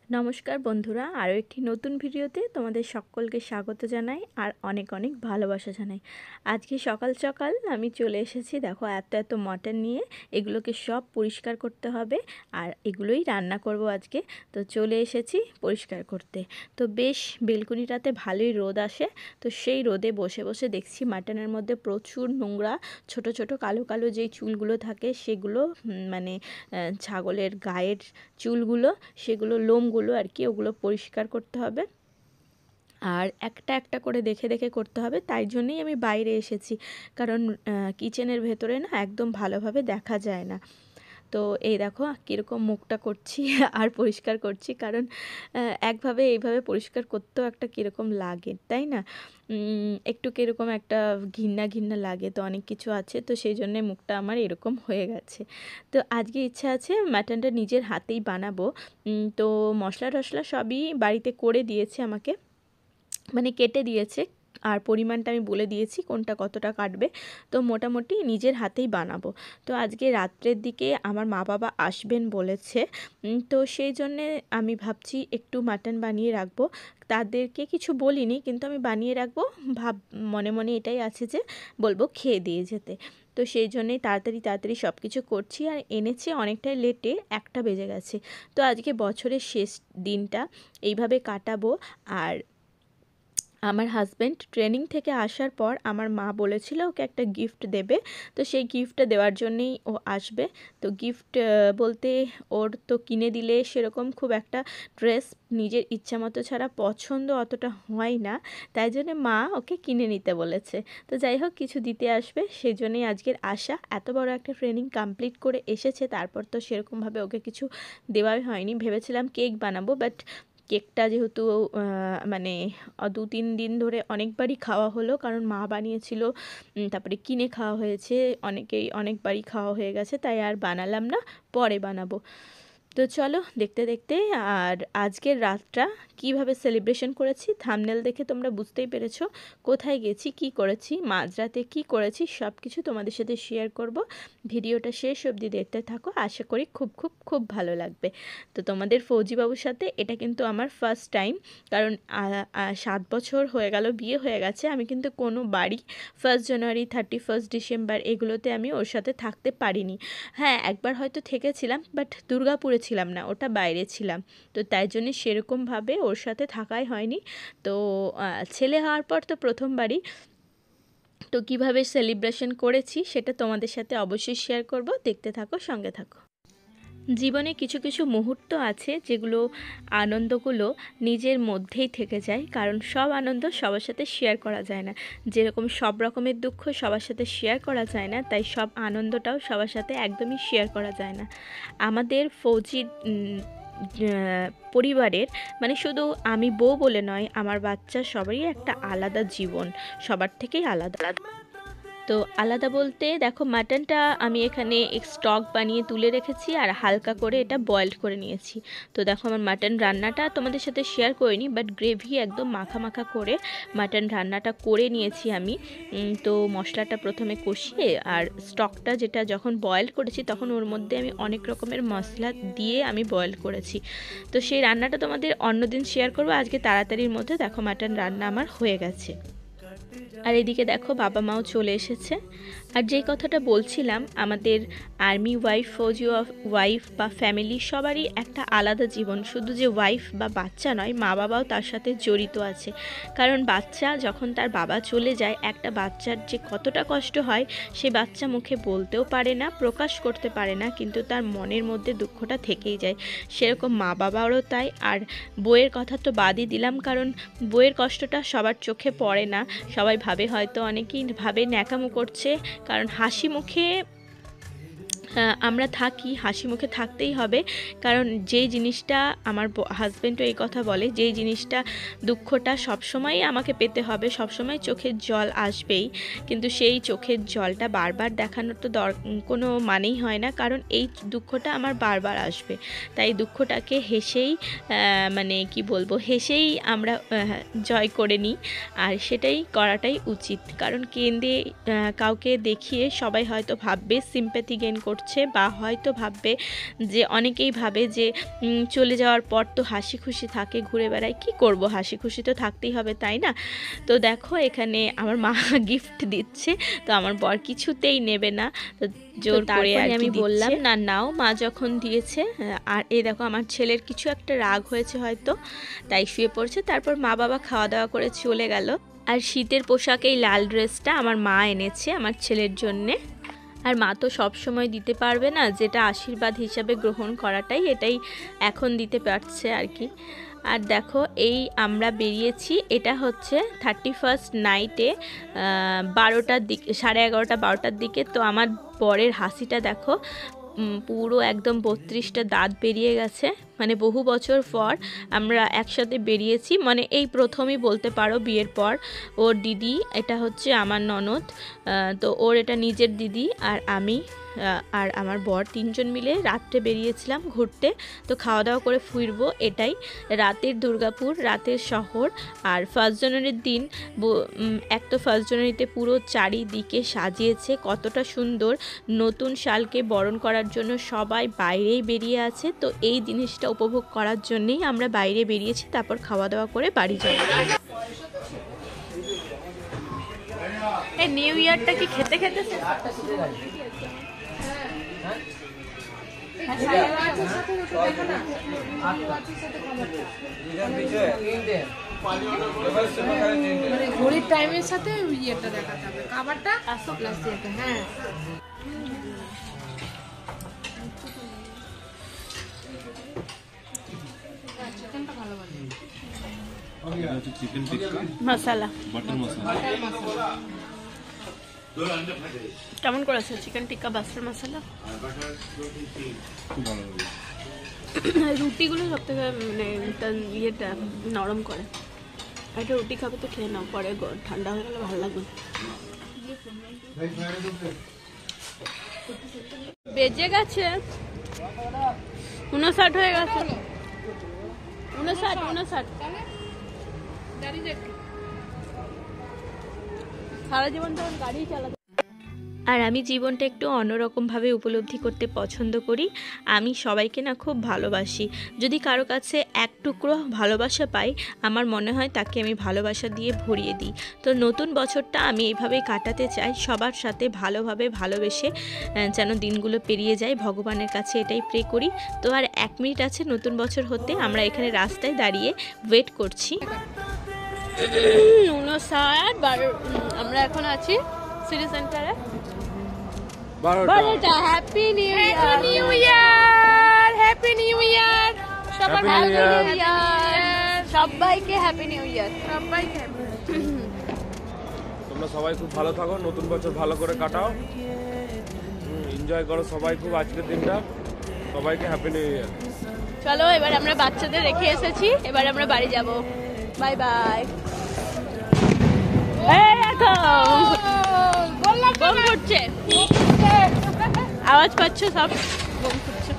নমস্কার বন্ধুরা, আরও একটি নতুন ভিডিওতে তোমাদের সকলকে স্বাগত জানাই আর অনেক অনেক ভালোবাসা জানাই। আজকে সকাল সকাল আমি চলে এসেছি, দেখো এত এত মটন নিয়ে। এগুলোকে সব পরিষ্কার করতে হবে আর এগুলোই রান্না করব আজকে। তো চলে এসেছি পরিষ্কার করতে। তো বেশ বেলকুনিটাতে ভালোই রোদ আসে, তো সেই রোদে বসে বসে দেখছি মাটনের মধ্যে প্রচুর নোংরা ছোট ছোট কালো কালো যেই চুলগুলো থাকে সেগুলো, মানে ছাগলের গায়ের চুলগুলো, সেগুলো লোমগুলো আর কি, ওগুলো পরিষ্কার করতে হবে আর একটা একটা করে দেখে দেখে করতে হবে। তাই জন্যই আমি বাইরে এসেছি, কারণ কিচেনের ভেতরে না একদম ভালোভাবে দেখা যায় না। তো এই দেখো কীরকম মুখটা করছি আর পরিষ্কার করছি, কারণ একভাবে এইভাবে পরিষ্কার করতেও একটা কীরকম লাগে, তাই না? একটু কীরকম একটা ঘৃণা ঘৃণা লাগে, তো অনেক কিছু আছে, তো সেই জন্যে মুখটা আমার এরকম হয়ে গেছে। তো আজকে ইচ্ছা আছে মাটনটা নিজের হাতেই বানাবো। তো মশলা টশলা সবই বাড়িতে করে দিয়েছে আমাকে, মানে কেটে দিয়েছে, আর পরিমাণটা আমি বলে দিয়েছি কোনটা কতটা কাটবে। তো মোটামুটি নিজের হাতেই বানাবো। তো আজকে রাত্রের দিকে আমার মা বাবা আসবেন বলেছে, তো সেই জন্যে আমি ভাবছি একটু মাটন বানিয়ে রাখবো। তাদেরকে কিছু বলিনি, কিন্তু আমি বানিয়ে রাখবো, মনে মনে এটাই আছে যে বলবো খেয়ে দিয়ে যেতে। তো সেই জন্যেই তাড়াতাড়ি তাড়াতাড়ি সব কিছু করছি, আর এনেছে অনেকটাই লেটে, 1টা বেজে গেছে। তো আজকে বছরের শেষ দিনটা এইভাবে কাটাবো। আর আমার হাজব্যান্ড ট্রেনিং থেকে আসার পর আমার মা বলেছিল ওকে একটা গিফট দেবে, তো সেই গিফটটা দেওয়ার জন্যেই ও আসবে। তো গিফট বলতে ওর তো কিনে দিলে সেরকম খুব একটা ড্রেস নিজের ইচ্ছা মতো ছাড়া পছন্দ অতটা হয় না, তাই জন্য মা ওকে কিনে নিতে বলেছে। তো যাই হোক, কিছু দিতে আসবে, সেই জন্যই আজকের আশা। এত বড় একটা ট্রেনিং কমপ্লিট করে এসেছে, তারপর তো সেরকমভাবে ওকে কিছু দেওয়াই হয়নি। ভেবেছিলাম কেক বানাবো, বাট কেকটা যেহেতু মানে 2-3 দিন ধরে অনেকবারই খাওয়া হলো, কারণ মা বানিয়েছিল, তারপরে কিনে খাওয়া হয়েছে, অনেকেই অনেকবারই খাওয়া হয়ে গেছে, তাই আর বানালাম না, পরে বানাবো। তো চলো দেখতে দেখতে। আর আজকের রাতটা কিভাবে সেলিব্রেশন করেছি থাম্বনেল দেখে তোমরা বুঝতেই পেরেছো কোথায় গেছি, কি করেছি, মাঝরাতে কি করেছি, সব কিছু তোমাদের সাথে শেয়ার করব। ভিডিওটা শেষ অবধি দেখতে থাকো, আশা করি খুব খুব খুব ভালো লাগবে। তো তোমাদের ফৌজিবাবুর সাথে এটা কিন্তু আমার ফার্স্ট টাইম, কারণ 7 বছর হয়ে গেল বিয়ে হয়ে গেছে, আমি কিন্তু কোনো বাড়ি 1 জানুয়ারি 31 ডিসেম্বর এগুলোতে আমি ওর সাথে থাকতে পারিনি। হ্যাঁ, একবার হয়তো থেকেছিলাম, বাট দুর্গাপুরে ছিলাম না, ওটা বাইরে ছিলাম। তো তাই জন্য সেরকমভাবে ওর সাথে থাকাই হয়নি। তো ছেলে হওয়ার পর তো প্রথমবারই। তো কিভাবে সেলিব্রেশন করেছি সেটা তোমাদের সাথে অবশ্যই শেয়ার করব, দেখতে থাকো, সঙ্গে থাকো। জীবনে কিছু কিছু মুহূর্ত আছে যেগুলো আনন্দগুলো নিজের মধ্যেই থেকে যায়, কারণ সব আনন্দ সবার সাথে শেয়ার করা যায় না। যেরকম সব রকমের দুঃখ সবার সাথে শেয়ার করা যায় না, তাই সব আনন্দটাও সবার সাথে একদমই শেয়ার করা যায় না। আমাদের ফৌজির পরিবারের, মানে শুধু আমি বউ বলে নয়, আমার বাচ্চা সবারই একটা আলাদা জীবন, সবার থেকেই আলাদা। তো আলাদা বলতে দেখো, মাটনটা আমি এখানে স্টক বানিয়ে তুলে রেখেছি আর হালকা করে এটা বয়েলড করে নিয়েছি। তো দেখো আমার মাটন রান্নাটা তোমাদের সাথে শেয়ার করিনি, বাট গ্রেভি একদম মাখা মাখা করে মাটন রান্নাটা করে নিয়েছি আমি। তো মশলাটা প্রথমে কষিয়ে, আর স্টকটা যেটা যখন বয়েল করেছি তখন ওর মধ্যে আমি অনেক রকমের মশলা দিয়ে আমি বয়েল করেছি। তো সেই রান্নাটা তোমাদের অন্যদিন শেয়ার করবো, আজকে তাড়াতাড়ির মধ্যে দেখো মাটন রান্না আমার হয়ে গেছে। আর এদিকে দেখো বাবা মাও চলে এসেছে। আর যেই কথাটা বলছিলাম, আমাদের আর্মি ওয়াইফ, ফৌজি ওয়াইফ বা ফ্যামিলি সবারই একটা আলাদা জীবন। শুধু যে ওয়াইফ বা বাচ্চা নয়, মা বাবাও তার সাথে জড়িত আছে। কারণ বাচ্চা যখন তার বাবা চলে যায়, একটা বাচ্চার যে কতটা কষ্ট হয় সে বাচ্চা মুখে বলতেও পারে না, প্রকাশ করতে পারে না, কিন্তু তার মনের মধ্যে দুঃখটা থেকেই যায়। সেরকম মা বাবারও তাই। আর বইয়ের কথা তো বাদই দিলাম, কারণ বইয়ের কষ্টটা সবার চোখে পড়ে না। সবাই ভাবে, হয়তো অনেকেই ভাবে ন্যাকামো করছে, কারণ হাসি মুখে আমরা থাকি, হাসি মুখে থাকতেই হবে। কারণ যেই জিনিসটা, আমার হাজব্যান্ডও এই কথা বলে, যেই জিনিসটা দুঃখটা সবসময়ই আমাকে পেতে হবে, সবসময় চোখের জল আসবেই, কিন্তু সেই চোখের জলটা বারবার দেখানোর তো কোনো মানেই হয় না, কারণ এই দুঃখটা আমার বারবার আসবে। তাই দুঃখটাকে হেসেই, মানে কি বলবো, হেসেই আমরা জয় করে নিই, আর সেটাই করাটাই উচিত। কারণ কেঁদে কাউকে দেখিয়ে সবাই হয়তো ভাববে সিম্প্যাথি গেইন করছে, করছে, বা হয়তো ভাববে যে অনেকেই ভাবে যে চলে যাওয়ার পর তো হাসি খুশি থাকে, ঘুরে বেড়ায়, কি করব, হাসি খুশি তো থাকতেই হবে, তাই না? তো দেখো এখানে আমার মা গিফট দিচ্ছে, তো আমার বর কিছুতেই নেবে না, তো জোর করে আর আমি বললাম না নাও, মা যখন দিয়েছে। আর এই দেখো আমার ছেলের কিছু একটা রাগ হয়েছে হয়তো, তাই শুয়ে পড়ছে। তারপর মা বাবা খাওয়া দাওয়া করে চলে গেল। আর শীতের পোশাক এই লাল ড্রেসটা আমার মা এনেছে আমার ছেলের জন্যে। আর মা তো সব সময় দিতে পারবে না, যেটা আশীর্বাদ হিসাবে গ্রহণ করাটাই এটাই এখন দিতে পারছে আর কি। আর দেখো এই আমরা বেরিয়েছি, এটা হচ্ছে 31st নাইটে 12টার দিকে, 11:30 12টার দিকে। তো আমার বরের হাসিটা দেখো, পুরো একদম 32টা দাঁত বেরিয়ে গেছে। মানে বহু বছর পর আমরা একসাথে বেরিয়েছি, মানে এই প্রথমই বলতে পারো বিয়ের পর। ওর দিদি, এটা হচ্ছে আমার ননদ, তো ওর এটা নিজের দিদি, আর আমি আর আমার বর তিনজন মিলে রাত্রে বেরিয়েছিলাম ঘুরতে। তো খাওয়া দাওয়া করে ফিরবো, এটাই রাতের দুর্গাপুর, রাতের শহর। আর 1 জানুয়ারির দিন এক তো 1 জানুয়ারিতে পুরো চারিদিকে সাজিয়েছে, কতটা সুন্দর। নতুন সালকে বরণ করার জন্য সবাই বাইরেই বেরিয়ে আছে, তো এই জিনিসটা উপভোগ করার জন্যেই আমরা বাইরে বেরিয়েছি। তারপর খাওয়া দাওয়া করে বাড়ি যাব। এই নিউ ইয়ারটা কি খেতে খেতে ঘড়ির টাইমের সাথে ইয়েটা দেখাতে হবে, খাবারটা প্লাস ইয়েটা। হ্যাঁ চিকেনটা ভালো বানায়, চিকেন টিক্কা মশলা, বাটার মশলা। কেমন করেছে চিকেন টিক্কা বাটার মশলা? খুব ভালো লাগে। রুটিগুলো সব থেকে মানে ইয়েটা নরম করে। একটা রুটি খাবে তো খেয়ে নাও, পরে ঠান্ডা হয়ে গেলে ভালো লাগবে। বেজে গেছে 59 হয়ে গেছে, 59 সারা জীবন তখন গাড়ি চালাতে। আর আমি জীবনটা একটু অন্যরকমভাবে উপলব্ধি করতে পছন্দ করি। আমি সবাইকে না খুব ভালোবাসি। যদি কারো কাছে এক টুকরো ভালোবাসা পাই, আমার মনে হয় তাকে আমি ভালোবাসা দিয়ে ভরিয়ে দিই। তো নতুন বছরটা আমি এইভাবেই কাটাতে চাই, সবার সাথে ভালোভাবে ভালোবেসে যেন দিনগুলো পেরিয়ে যায়, ভগবানের কাছে এটাই প্রে করি। তো আর 1 মিনিট আছে নতুন বছর হতে। আমরা এখানে রাস্তায় দাঁড়িয়ে ওয়েট করছি। 59 আমরা এখন আছি সিটি সেন্টারে। 12টা। Happy new year, happy new year, happy new year, সবার হ্যাপি নিউ ইয়ার, সবাইকে হ্যাপি নিউ ইয়ার, সবাইকে। তোমরা সবাই খুব ভালো থাকো, নতুন বছর ভালো করে কাটাও, এনজয় করো সবাই খুব আজকের দিনটা। সবাইকে হ্যাপি নিউ ইয়ার। চলো এবার আমরা বাচ্চাদের রেখে এসেছি, এবার আমরা বাড়ি যাব। Bye bye. এই দেখো বোম ফুটছে, আওয়াজ পাচ্ছ? সব বোম ফুটছে।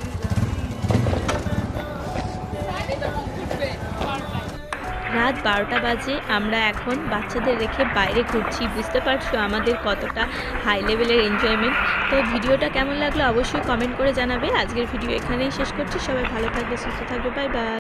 রাত 12টা বাজে, আমরা এখন বাচ্চাদের রেখে বাইরে ঘুরছি। বুঝতে পারছো আমাদের কতটা হাই লেভেলের এনজয়মেন্ট। তো ভিডিওটা কেমন লাগলো অবশ্যই কমেন্ট করে জানাবে। আজকের ভিডিও এখানেই শেষ করছি। সবাই ভালো থাকবে, সুস্থ থাকবে, বাই বাই।